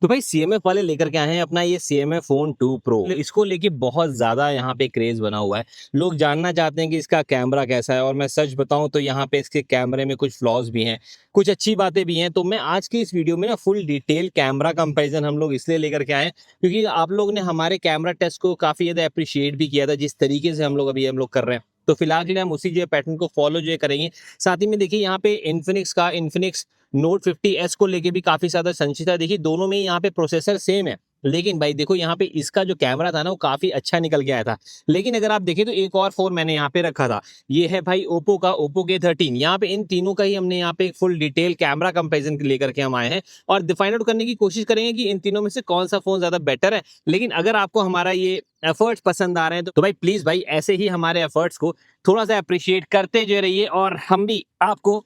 तो भाई CMF वाले लेकर के आए हैं अपना ये CMF फोन 2 Pro। इसको लेके बहुत ज्यादा यहाँ पे क्रेज बना हुआ है। लोग जानना चाहते हैं कि इसका कैमरा कैसा है, और मैं सच बताऊं तो यहाँ पे इसके कैमरे में कुछ फ्लॉज भी हैं, कुछ अच्छी बातें भी हैं। तो मैं आज की इस वीडियो में ना फुल डिटेल कैमरा कंपैरिजन हम लोग इसलिए लेकर के आए हैं क्योंकि आप लोग ने हमारे कैमरा टेस्ट को काफी ज्यादा अप्रिशिएट भी किया था, जिस तरीके से हम लोग कर रहे हैं। तो फिलहाल के लिए हम उसी जो पैटर्न को फॉलो जो करेंगे। साथ ही में देखिए यहाँ पे इन्फिनिक्स नोट 50S को लेके भी काफी ज्यादा संचित है। देखिए दोनों में यहाँ पे प्रोसेसर सेम है, लेकिन भाई देखो यहाँ पे इसका जो कैमरा था ना वो काफी अच्छा निकल के आया था। लेकिन अगर आप देखें तो एक और फोन मैंने यहाँ पे रखा था, ये है भाई ओप्पो का ओप्पो K13। यहाँ पे इन तीनों का ही हमने यहाँ पे फुल डिटेल कैमरा कंपैरिजन लेकर के हम आए हैं और फाइंड आउट करने की कोशिश करेंगे कि इन तीनों में से कौन सा फोन ज्यादा बेटर है। लेकिन अगर आपको हमारा ये एफर्ट्स पसंद आ रहे हैं तो भाई प्लीज भाई ऐसे ही हमारे एफर्ट्स को थोड़ा सा अप्रिशिएट करते जो रहिए, और हम भी आपको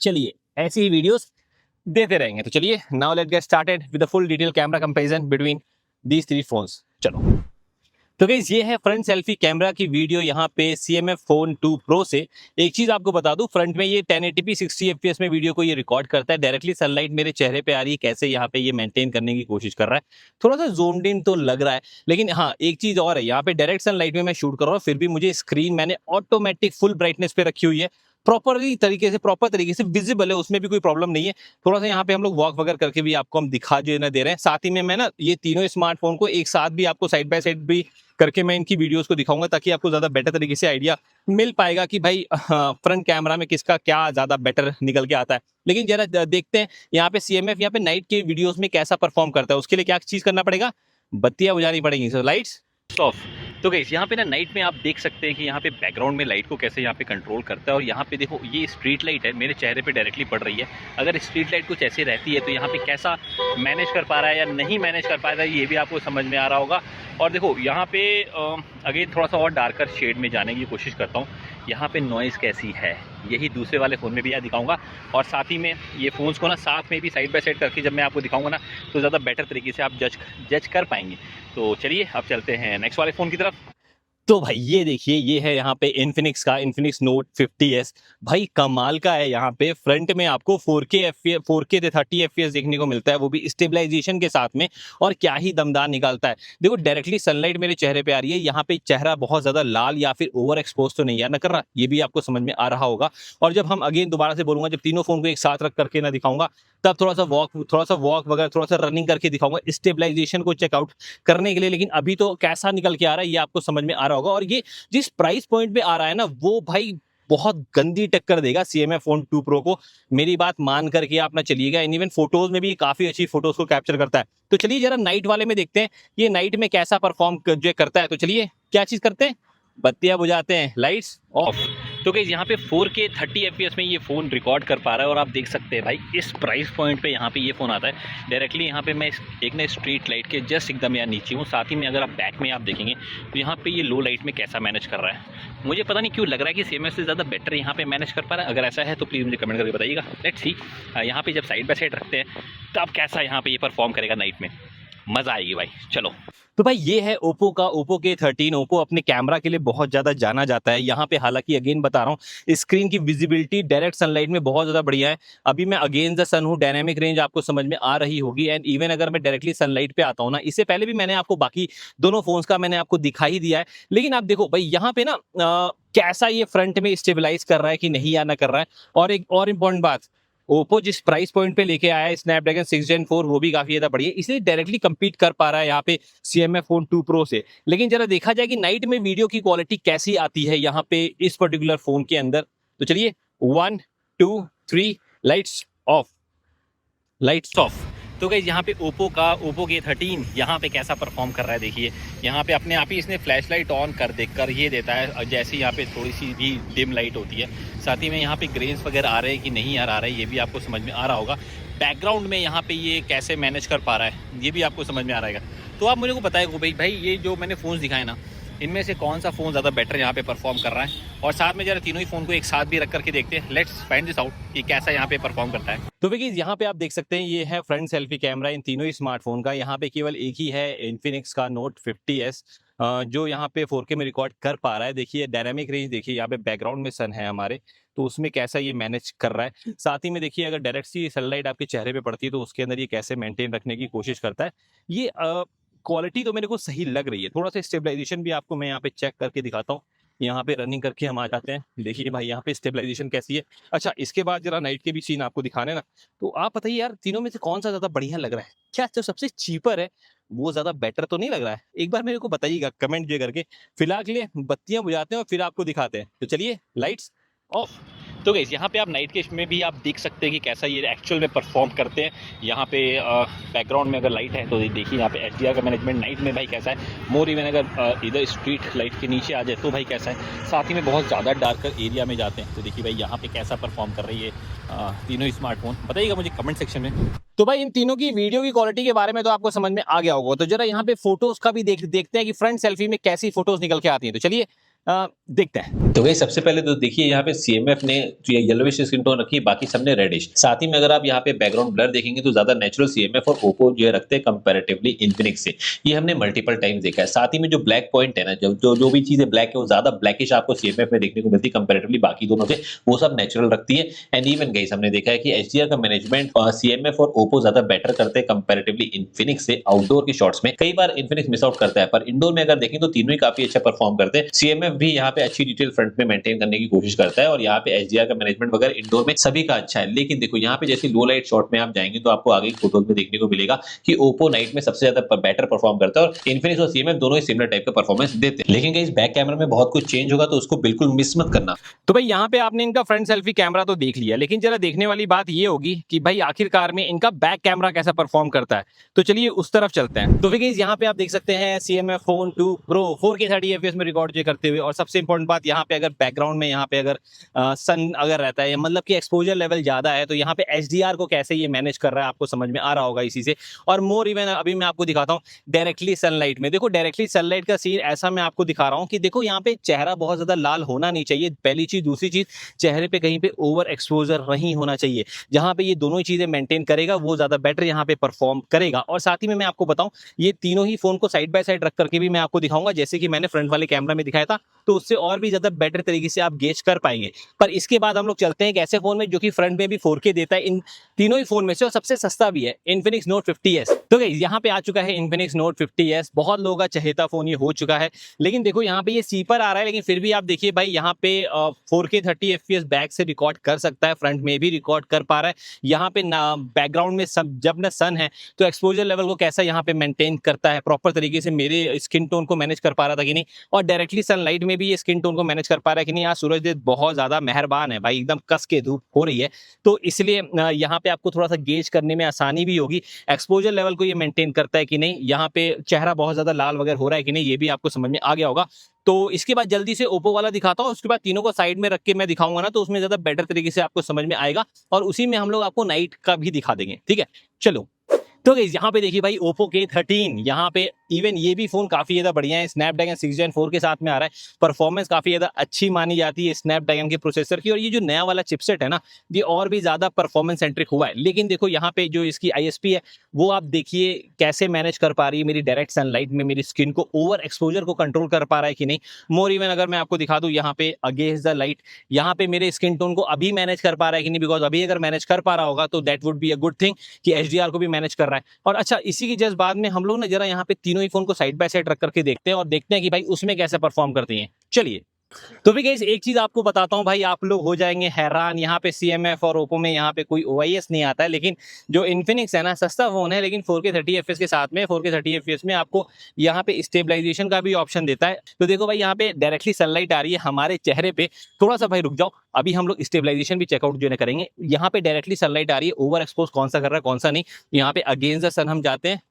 चलिए ऐसी ही वीडियोस देते रहेंगे। तो चलिए now let's get started with the full detail camera comparison between these three phones. चलो तो गाइस ये है फ्रंट सेल्फी कैमरा की वीडियो यहाँ पे CMF फोन 2 Pro से। एक चीज आपको बता दूं, फ्रंट में ये 1080p 60 fps में वीडियो को ये रिकॉर्ड करता है। डायरेक्टली सनलाइट मेरे चेहरे पे आ रही है, कैसे यहाँ पे ये मेंटेन करने की कोशिश कर रहा है। थोड़ा सा ज़ूम्ड इन तो लग रहा है, लेकिन हाँ एक चीज और है, यहाँ पे डायरेक्ट सनलाइट में मैं शूट कर रहा हूँ, फिर भी मुझे स्क्रीन मैंने ऑटोमेटिक फुल ब्राइटनेस पे रखी हुई है। प्रॉपर तरीके से विजिबल है, उसमें भी कोई प्रॉब्लम नहीं है। थोड़ा सा यहाँ पे हम लोग वॉक वगैरह करके भी आपको हम दिखा जो ना दे रहे हैं। साथ ही में मैं ना ये तीनों स्मार्टफोन को एक साथ भी आपको साइड बाय साइड भी करके मैं इनकी वीडियोस को दिखाऊंगा, ताकि आपको ज्यादा बेटर तरीके से आइडिया मिल पाएगा कि भाई फ्रंट कैमरा में किसका क्या ज्यादा बेटर निकल के आता है। लेकिन जरा देखते हैं यहाँ पे CMF यहाँ पे नाइट के वीडियोस में कैसा परफॉर्म करता है। उसके लिए क्या चीज करना पड़ेगा, बत्तियां बुझानी पड़ेंगी। सो लाइट्स ऑफ। तो गाइस यहाँ पे ना नाइट में आप देख सकते हैं कि यहाँ पे बैकग्राउंड में लाइट को कैसे यहाँ पे कंट्रोल करता है। और यहाँ पे देखो ये स्ट्रीट लाइट है, मेरे चेहरे पे डायरेक्टली पड़ रही है। अगर स्ट्रीट लाइट कुछ ऐसी रहती है तो यहाँ पे कैसा मैनेज कर पा रहा है या नहीं मैनेज कर पा रहा है, ये भी आपको समझ में आ रहा होगा। और देखो यहाँ पे अगेन थोड़ा सा और डार्कर शेड में जाने की कोशिश करता हूँ। यहाँ पे नॉइज़ कैसी है, यही दूसरे वाले फ़ोन में भी यहाँ दिखाऊंगा। और साथ ही में ये फ़ोन्स को ना साथ में भी साइड बाय साइड करके जब मैं आपको दिखाऊंगा ना, तो ज़्यादा बेटर तरीके से आप जज कर पाएंगे। तो चलिए अब चलते हैं नेक्स्ट वाले फ़ोन की तरफ। तो भाई ये देखिए ये है यहाँ पे इन्फिनिक्स नोट 50S। भाई कमाल का है, यहाँ पे फ्रंट में आपको 4K 30 FPS देखने को मिलता है, वो भी स्टेबलाइजेशन के साथ में। और क्या ही दमदार निकालता है। देखो डायरेक्टली सनलाइट मेरे चेहरे पे आ रही है, यहाँ पे चेहरा बहुत ज्यादा लाल या फिर ओवर एक्सपोज तो नहीं है ना कर रहा, ये भी आपको समझ में आ रहा होगा। और जब हम अगेन दोबारा से बोलूंगा, जब तीनों फोन को एक साथ रख करके ना दिखाऊंगा, तब थोड़ा सा वॉक वगैरह थोड़ा सा रनिंग करके दिखाऊंगा स्टेबलाइजेशन को चेकआउट करने के लिए। लेकिन अभी तो कैसा निकल के आ रहा है ये आपको समझ में आ रहा होगा। और ये जिस प्राइस पॉइंट पे आ रहा है ना, वो भाई बहुत गंदी टक्कर देगा CMF फोन 2 Pro को। मेरी बात मान करके आप ना चलिएगा। इवन फोटोज में भी काफी अच्छी फोटोज को कैप्चर करता है। तो चलिए जरा नाइट वाले में देखते हैं ये नाइट में कैसा परफॉर्म जो करता है। तो चलिए क्या चीज करते हैं, बत्तियां बुझाते हैं, लाइट्स ऑफ। तो गाइस यहाँ पे 4K 30 FPS में ये फ़ोन रिकॉर्ड कर पा रहा है। और आप देख सकते हैं भाई इस प्राइस पॉइंट पे यहाँ पे ये फ़ोन आता है। डायरेक्टली यहाँ पे मैं एक ना स्ट्रीट लाइट के जस्ट एकदम यहाँ नीचे हूँ। साथ ही में अगर आप बैक में आप देखेंगे तो यहाँ पे ये लो लाइट में कैसा मैनेज कर रहा है। मुझे पता नहीं क्यों लग रहा है कि CMF से ज़्यादा बेटर यहाँ पे मैनेज कर पा रहा है। अगर ऐसा है तो प्लीज़ मुझे कमेंट करके बताइएगा। लेट्स सी यहाँ पे जब साइड बाय साइड रखते हैं तब कैसा यहाँ पे ये परफॉर्म करेगा नाइट में। मज़ा आएगी भाई। चलो तो भाई ये है ओप्पो का ओप्पो K13। ओप्पो अपने कैमरा के लिए बहुत ज़्यादा जाना जाता है। यहाँ पे हालांकि अगेन बता रहा हूँ, स्क्रीन की विजिबिलिटी डायरेक्ट सनलाइट में बहुत ज़्यादा बढ़िया है। अभी मैं अगेंस्ट द सन हूँ, डायनेमिक रेंज आपको समझ में आ रही होगी। एंड इवन अगर मैं डायरेक्टली सनलाइट पे आता हूँ ना, इससे पहले भी मैंने आपको बाकी दोनों फोन्स का मैंने आपको दिखाई दिया है। लेकिन आप देखो भाई यहाँ पे ना कैसा ये फ्रंट में स्टेबलाइज कर रहा है कि नहीं या ना कर रहा है। और एक और इम्पॉर्टेंट बात, ओप्पो जिस प्राइस पॉइंट पे लेके आया है स्नैपड्रैगन 6 Gen 4, वो भी काफी ज्यादा बढ़िया है, इसलिए डायरेक्टली compete कर पा रहा है यहाँ पे CMF फोन 2 Pro से। लेकिन जरा देखा जाए कि नाइट में वीडियो की क्वालिटी कैसी आती है यहाँ पे इस पर्टिकुलर फोन के अंदर। तो चलिए 1 2 3 लाइट्स ऑफ। तो गाइस यहाँ पे ओप्पो K13 यहाँ पे कैसा परफॉर्म कर रहा है देखिए। यहाँ पे अपने आप ही इसने फ्लैश लाइट ऑन कर ये देता है, जैसे यहाँ पे थोड़ी सी भी डिम लाइट होती है। साथ ही में यहाँ पे ग्रेन्स वगैरह आ रहे हैं कि नहीं आ रहा है, ये भी आपको समझ में आ रहा होगा। बैकग्राउंड में यहाँ पे ये कैसे मैनेज कर पा रहा है, ये भी आपको समझ में आ रहा है। तो आप मुझे को बताएगा भाई ये जो मैंने फ़ोन्स दिखाए ना, इनमें से कौन सा फ़ोन ज़्यादा बेटर यहाँ पे परफॉर्म कर रहा है, और साथ में जरा तीनों ही फ़ोन को एक साथ भी रख करके देखते हैं। लेट्स फाइंड दिस आउट कि कैसा यहाँ पे परफॉर्म करता है। तो देखिए यहाँ पे आप देख सकते हैं ये है फ्रंट सेल्फी कैमरा इन तीनों ही स्मार्टफोन का। यहाँ पे केवल एक ही है इन्फिनिक्स का नोट 50s जो यहाँ पे 4K में रिकॉर्ड कर पा रहा है। देखिए डायनामिक रेंज देखिए, यहाँ पे बैकग्राउंड में सन है हमारे, तो उसमें कैसा ये मैनेज कर रहा है। साथ ही में देखिए अगर डायरेक्ट सी सनलाइट आपके चेहरे पे पड़ती है तो उसके अंदर ये कैसे मेंटेन रखने की कोशिश करता है। ये क्वालिटी तो मेरे को सही लग रही है। थोड़ा सा स्टेबलाइजेशन भी आपको मैं यहाँ पे चेक करके दिखाता हूँ। यहाँ पे रनिंग करके हम आ जाते हैं। देखिए भाई यहाँ पे स्टेबलाइजेशन कैसी है। अच्छा इसके बाद जरा नाइट के भी सीन आपको दिखाने ना, तो आप बताइए यार तीनों में से कौन सा ज्यादा बढ़िया लग रहा है? क्या जो सबसे चीपर है वो ज्यादा बेटर तो नहीं लग रहा है? एक बार मेरे को बताइएगा कमेंट जो करके। फिलहाल के लिए बत्तियां बुझाते हैं और फिर आपको दिखाते हैं। तो चलिए लाइट्स ऑफ। तो गाइस यहाँ पे आप नाइट के में भी आप देख सकते हैं कि कैसा ये एक्चुअल में परफॉर्म करते हैं। यहाँ पे बैकग्राउंड में अगर लाइट है तो देखिए यहाँ पे एचडीआर का मैनेजमेंट नाइट में भाई कैसा है। मोर इवन अगर इधर स्ट्रीट लाइट के नीचे आ जाए तो भाई कैसा है। साथ ही में बहुत ज़्यादा डार्कर एरिया में जाते हैं तो देखिए भाई यहाँ पे कैसा परफॉर्म कर रही है तीनों ही स्मार्टफोन। बताइएगा मुझे कमेंट सेक्शन में। तो भाई इन तीनों की वीडियो की क्वालिटी के बारे में तो आपको समझ में आ गया होगा। तो जरा यहाँ पे फोटोज का भी देखते हैं कि फ्रंट सेल्फी में कैसी फोटोज निकल के आती हैं। तो चलिए देखते हैं। तो भाई सबसे पहले तो देखिए यहाँ पे CMF ने जो येलोविश स्किन टोन रखी है, बाकी सबने रेडिश। साथ ही में अगर आप यहाँ पे बैकग्राउंड ब्लर देखेंगे तो ज्यादा नेचुरल CMF और ओप्पो जो रखते हैं कंपैरेटिवली इन्फिनिक्स से। ये हमने मल्टीपल टाइम्स देखा है। साथ ही में जो ब्लैक पॉइंट है ना, जो भी चीजें ब्लैक है वो ज्यादा ब्लैकिश आपको CMF में देखने को मिलती है कंपैरेटिवली बाकी दोनों से, वो सब नेचुरल रखती है। एंड इवन गाइस हमने देखा है कि HDR का मैनेजमेंट CMF और ओप्पो ज्यादा बेटर करते हैं कंपैरेटिवली इन्फिनिक्स से आउटडोर के शॉट्स में। कई बार इन्फिनिक्स मिस आउट करता है, पर इंडोर में अगर देखें तो तीनों ही काफी अच्छा परफॉर्म करते हैं। CMF भी यहाँ पे अच्छी डिटेल फ्रंट में मेंटेन करने की कोशिश करता है, और यहाँ पे HDR का मैनेजमेंट वगैरह इंडोर में सभी का अच्छा है। लेकिन देखो यहाँ पे जैसे लो लाइट शॉट में आप जाएंगे तो आपको आगे की फोटोज में देखने को मिलेगा कि ओप्पो नाइट में सबसे ज्यादा बेटर परफॉर्म करता है, और इन्फिनिक्स और CMF दोनों ही सिमिलर टाइप का परफॉर्मेंस देते हैं। लेकिन इस बैक कैमरा में बहुत कुछ चेंज होगा तो उसको बिल्कुल मिस मत करना। तो भाई यहाँ पे आपने इनका फ्रंट सेल्फी कैमरा तो देख लिया, लेकिन जरा देखने वाली बात ये होगी कि भाई आखिरकार में इनका बैक कैमरा कैसा परफॉर्म करता है। तो चलिए उस तरफ चलते हैं। तो फिर यहाँ पे आप देख सकते हैं CMF phone 2 Pro 4K 30 FPS में रिकॉर्ड करते हुए। और सबसे इंपॉर्टेंट बात यहाँ पे अगर बैकग्राउंड में यहाँ पे अगर सन अगर रहता है, मतलब कि एक्सपोजर लेवल ज्यादा है, तो यहाँ पे HDR को कैसे ये मैनेज कर रहा है आपको समझ में आ रहा होगा इसी से। और मोर इवन अभी मैं आपको दिखाता हूँ डायरेक्टली सनलाइट में। देखो डायरेक्टली सनलाइट का सीन ऐसा मैं आपको दिखा रहा हूँ कि देखो यहाँ पे चेहरा बहुत ज्यादा लाल होना नहीं चाहिए, पहली चीज। दूसरी चीज, चेहरे पे कहीं पे ओवर एक्सपोजर नहीं होना चाहिए। जहां पे ये दोनों ही चीजें मेंटेन करेगा वो ज्यादा बेटर यहाँ पे परफॉर्म करेगा। और साथ ही में मैं आपको बताऊं, ये तीनों ही फोन को साइड बाय साइड रख करके भी मैं आपको दिखाऊंगा, जैसे कि मैंने फ्रंट वाले कैमरा में दिखाया था, तो उससे और भी ज्यादा बेटर तरीके से आप गेज कर पाएंगे। पर इसके बाद हम लोग चलते हैं एक ऐसे फोन में जो कि फ्रंट में भी 4K देता है इन तीनों ही फोन में से, और सबसे सस्ता भी है, Infinix Note 50s। तो गाइस यहाँ पे आ चुका है Infinix Note 50s। बहुत लोगों का चहेता फोन ये हो चुका है। लेकिन देखो यहाँ पे ये चीपर आ रहा है, लेकिन फिर भी आप देखिए भाई यहाँ पे 4K 30 FPS बैक से रिकॉर्ड कर सकता है, फ्रंट में भी रिकॉर्ड कर पा रहा है। यहाँ पे बैकग्राउंड में जब ना सन है तो एक्सपोजर लेवल को कैसा यहाँ पे मेंटेन करता है, प्रॉपर तरीके से मेरे स्किन टोन को मैनेज कर पा रहा था कि नहीं, और डायरेक्टली सनलाइट में भी ये स्किन टोन को मैनेज कर पा रहा है कि नहीं। आज सूरजदेव बहुत ज्यादा मेहरबान है भाई, एकदम कस के धूप हो रही है, तो इसलिए यहाँ पे आपको थोड़ा सा गेज करने में आसानी भी होगी। एक्सपोजर लेवल को ये मेंटेन करता है कि नहीं, यहाँ पे चेहरा बहुत ज्यादा लाल वगैरह हो रहा है कि नहीं, ये भी आपको समझ में आ गया होगा। तो इसके बाद जल्दी से ओप्पो वाला दिखाता हूँ, उसके बाद तीनों को साइड में रख के मैं दिखाऊंगा ना, तो उसमें ज्यादा बेटर तरीके से आपको समझ में आएगा, और उसी में हम लोग आपको नाइट का भी दिखा देंगे। ठीक है चलो। तो गाइस यहाँ पे देखिए भाई ओप्पो K13, यहाँ पे इवन ये भी फोन काफी ज्यादा बढ़िया है। स्नैपड्रैगन 6 Gen 4 के साथ में आ रहा है। परफॉर्मेंस काफी ज्यादा अच्छी मानी जाती है स्नैपड्रैगन के प्रोसेसर की, और ये जो नया वाला चिपसेट है ना, ये और भी ज्यादा परफॉर्मेंस सेंट्रिक हुआ है। लेकिन देखो यहाँ पे जो इसकी ISP है वो आप देखिए कैसे मैनेज कर पा रही है मेरी डायरेक्ट सनलाइट में मेरी स्किन को, ओवर एक्सपोजर को कंट्रोल कर पा रहा है कि नहीं। मोर इवन अगर मैं आपको दिखा दूं यहाँ पे अगेंस्ट द लाइट, यहाँ पे मेरे स्किन टोन को अभी मैनेज कर पा रहा है कि नहीं, बिकॉज अभी अगर मैनेज कर पा रहा होगा तो that would be a good thing कि HDR को भी मैनेज कर रहा है। और अच्छा इसी की जस्ट बाद में हम लोग ना जरा यहाँ पे तीनों ही फोन को साइड बाय साइड रख करके देखते हैं, और देखते हैं कि भाई उसमें कैसे परफॉर्म करती हैं। चलिए। तो भी गाइस एक चीज आपको बताता हूं भाई, आप लोग हो जाएंगे हैरान। यहाँ पे CMF और ओप्पो में यहाँ पे कोई OIS नहीं आता है, लेकिन जो इन्फिनिक्स है ना, सस्ता फोन है लेकिन 4K 30 FPS के साथ में 4K 30 FPS में आपको यहाँ पे स्टेबलाइजेशन का भी ऑप्शन देता है। तो देखो भाई यहाँ पे डायरेक्टली सनलाइट आ रही है हमारे चेहरे पे, थोड़ा सा भाई रुक जाओ, अभी हम लोग स्टेबलाइजेशन भी चेकआउट जो है करेंगे। यहाँ पे डायरेक्टली सनलाइट आ रही है, ओवर एक्सपोज कौन सा कर रहा है कौन सा नहीं। यहाँ पे अगेंस्ट द सन हम जाते हैं,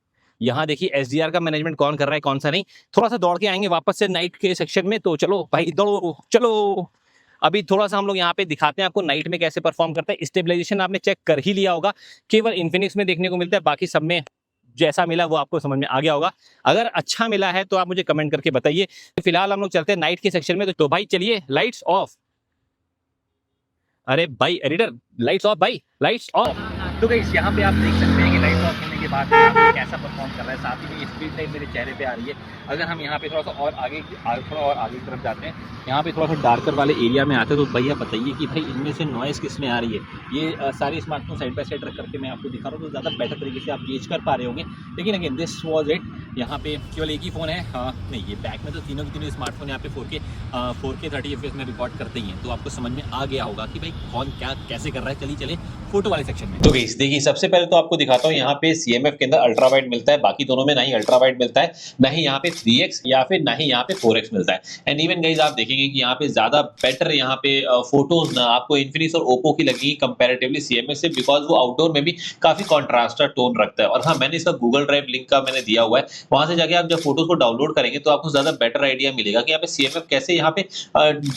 यहाँ देखिए HDR का मैनेजमेंट कौन कर रहा है कौन सा नहीं। थोड़ा सा दौड़ के आएंगे वापस से नाइट के सेक्शन में, तो चलो भाई दौड़ो चलो। अभी थोड़ा सा हम लोग यहाँ पे दिखाते हैं आपको नाइट में कैसे परफॉर्म करता है। स्टेबलाइजेशन आपने चेक कर ही लिया होगा, केवल इन्फिनिक्स में देखने को मिलता है, बाकी सब में जैसा मिला वो आपको समझ में आ गया होगा। अगर अच्छा मिला है तो आप मुझे कमेंट करके बताइए। फिलहाल हम लोग चलते हैं नाइट के सेक्शन में, तो भाई चलिए लाइट्स ऑफ। अरे भाई एडिटर, लाइट्स ऑफ भाई, लाइट्स ऑफ। तो गाइस यहाँ पे आप देख सकते हैं कि लाइट्स ऑफ होने के बाद यहाँ पे कैसा परफॉर्म कर रहा है, साथ ही में स्क्रीन टाइम मेरे चेहरे पे आ रही है। अगर हम यहाँ पे थोड़ा सा और आगे थोड़ा और आगे की तरफ जाते हैं, यहाँ पे थोड़ा सा डार्कर वाले एरिया में आते हैं, तो भैया बताइए कि भाई इनमें से नॉइस किस में आ रही है। ये सारे स्मार्टफोन साइड बाय साइड रख करके मैं आपको दिखा रहा हूँ, तो ज़्यादा बेटर तरीके से आप गेज कर पा रहे होंगे। लेकिन अगेन दिस वॉज इट। यहाँ पे केवल एक ही फ़ोन है, हाँ नहीं, ये बैक में तो तीनों के तीनों स्मार्टफोन यहाँ पे 4K 30 FPS में रिकॉर्ड करते ही हैं, तो आपको समझ में आ गया होगा कि भाई कौन क्या कैसे कर रहा है। चलिए चले फोटो वाले सेक्शन में। तो गाइस देखिए, सबसे पहले तो आपको दिखाता हूँ, यहाँ पे CMF के अंदर अल्ट्रा वाइड मिलता है, बाकी दोनों में ना ही अल्ट्रा वाइड मिलता है, ना ही यहाँ पे 3x या फिर ना ही यहाँ पे 4x मिलता है। एंड इवन गाइस आप देखेंगे कि यहाँ पे ज्यादा बेटर यहाँ पे फोटोज ना आपको इन्फिनिक्स और ओप्पो की लगेगी कंपैरेटिवली CMF से, बिकॉज वो आउटडोर में भी काफी कॉन्ट्रास्टर टोन रखता है। और हाँ, मैंने इसका गूगल ड्राइव लिंक का मैंने दिया हुआ है, वहां से जाके आप जब फोटोज को डाउनलोड करेंगे तो आपको ज्यादा बेटर आइडिया मिलेगा कि यहाँ पे CMF कैसे यहाँ पे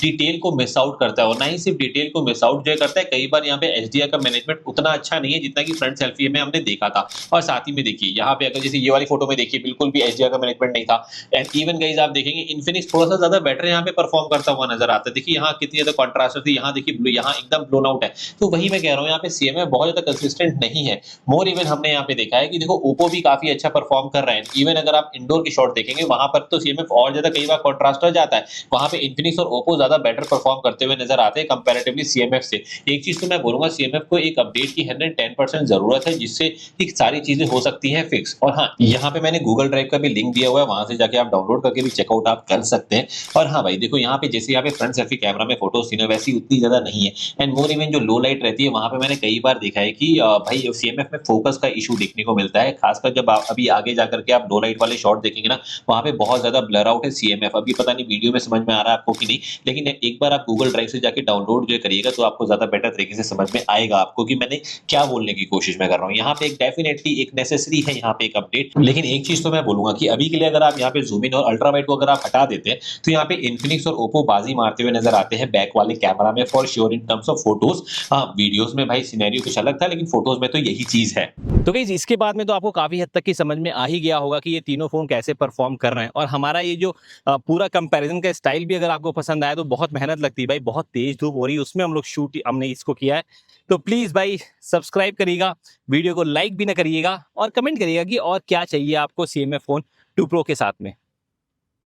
डिटेल को मिस आउट करता है। और ना ही सिर्फ डिटेल को मिस आउट जो करता है, कई बार यहाँ पे HDR का मैनेजमेंट उतना अच्छा नहीं है जितना कि फ्रंट सेल्फी में हमने देखा था। और साथ ही में देखिए यहाँ पे अगर जैसे ये वाली फोटो में देखिए बिल्कुल भी HDR का मैनेजमेंट नहीं था। एंड इवन गाइस आप देखेंगे इन्फिनिक्स थोड़ा सा ज्यादा बेटर यहाँ पे परफॉर्म करता हुआ नजर आता है। देखिए यहाँ कितनी ज्यादा कॉन्ट्रास्ट थी, यहाँ देखिए यहाँ एकदम ब्लोन आउट है। तो वही मैं कह रहा हूँ, यहाँ पे CMF बहुत ज्यादा कंसिस्टेंट नहीं है। मोर इवन हमने यहाँ पे देखा है कि देखो ओप्पो भी काफी अच्छा परफॉर्म कर रहे हैं। इवन अगर आप इंडोर की शॉट देखेंगे वहां पर तो CMF और ज्यादा कई बार कॉन्ट्रास्ट हो जाता है, वहां पे इन्फिनिक्स और ओप्पो ज्यादा बेटर परफॉर्म करते हुए नजर आते हैं कंपैरेटिवली CMF से। एक चीज तो मैं बोलूंगा, CMF को एक अपडेट की 110% जरूरत है, जिससे एक सारी चीजें हो सकती हैं फिक्स। और हाँ, यहाँ पे मैंने गूगल ड्राइव का भी लिंक दिया हुआ है, वहां से जाके आप डाउनलोड करके भी चेकआउट आप कर सकते हैं। और हाँ भाई देखो, यहाँ पे जैसे यहाँ पे फ्रंट सेल्फी कैमरा में फोटोज थी ना, वैसी उतनी ज्यादा नहीं है। एंड मोर इवन जो लो लाइट रहती है वहां पे मैंने कई बार देखा है कि भाई CMF में फोकस का इशू देखने को मिलता है, खासकर जब आप अभी आगे जाकर के आप लो लाइट वाले शॉट देखेंगे ना, वहां पे बहुत ज्यादा ब्लर आउट है CMF। अभी पता नहीं वीडियो में समझ में आ रहा है आपको कि नहीं, लेकिन एक बार आप गूगल ड्राइव से जाके डाउनलोड जो करिएगा तो आपको ज्यादा बेटर तरीके से समझ में आएगा आपको कि मैंने क्या बोलने की कोशिश में कर रहा हूँ। यहाँ पे एक डेफिनेटली एक नेसेसरी है यहाँ पे एक अपडेट। लेकिन एक चीज तो मैं बोलूंगा कि अभी के लिए अगर आप यहाँ पे जूम इन और अल्ट्रा वाइड को अगर आप हटा देते हैं तो यहाँ पे इन्फिनिक्स और ओप्पो बाजी मारते हुए नजर आते हैं बैक वाले कैमरा में, for sure in terms of photos. हाँ, वीडियोस में भाई सिनेरियो कुछ अलग था, लेकिन फोटोज में तो यही चीज है। तो गाइस इसके बाद में तो आपको काफी हद तक की समझ में आ ही गया होगा कि ये तीनों फोन कैसे परफॉर्म कर रहे हैं। और हमारा ये जो पूरा कंपैरिजन का स्टाइल भी अगर आपको पसंद आया, तो बहुत मेहनत लगती है भाई, बहुत तेज धूप हो रही है, उसमें हम लोग शूट हमने इसको किया है। तो प्लीज भाई सब्सक्राइब करिएगा, वीडियो को लाइक भी ना करिएगा, और कमेंट करिएगा कि और क्या चाहिए आपको CMF फोन 2 Pro के साथ में।